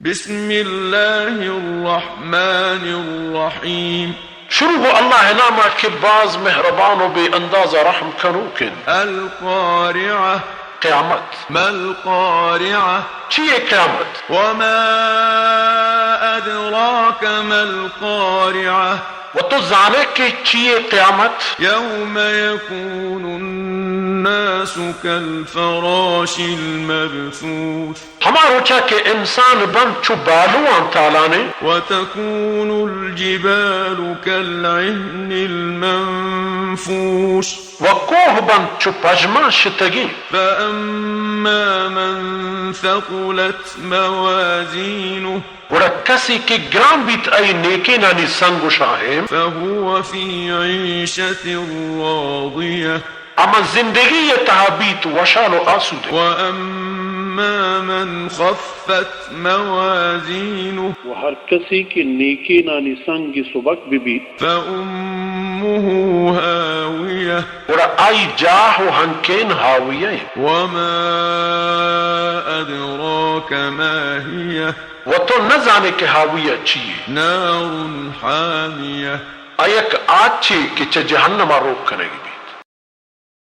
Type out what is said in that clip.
बिस्मिल्लाहिर्रहमानिर्रहीम। शुरू हो अल्लाह नामा के बाज मेहरबान बे अंदाजा रहम करो के अल क़ारिअह क़यामत मल क़ारिअह चीए क़यामत वमा अदराक मल क़ारिअह वो तो जाने के चीए क़यामत यौम यकूनु अन्नासु कल फ़राशिल मबसूस हमारो चा के इंसान बन चुबालू ताला ने व तकूनुल जिबालु कल इहनिल मंफूश वकोह बन चुपजमा शितगी फ़अम्मा मन थक़ुलत मवाज़ीनुहु वड़ा कसी के ग्राम बीत आई नेके नानी संगुशाहेम फ़हुव फ़ी ईशतिर राज़ियह अमा जिंदगी ये तहाबीत वशालो आसूदे वअम्मा मन ख़फ़्फ़त मवाज़ीनुहु वो हर किसी की नेके नानी संगी सुबक बीबी फ़उम्मुहु हावियह वड़ा आई जाहो हंकेन हाविये वमा अदराक मा हियह वो तो न जाने के हाविया चाहिए नारुन हामियह अयक आछे कि जहन्नमा रोक करेगी।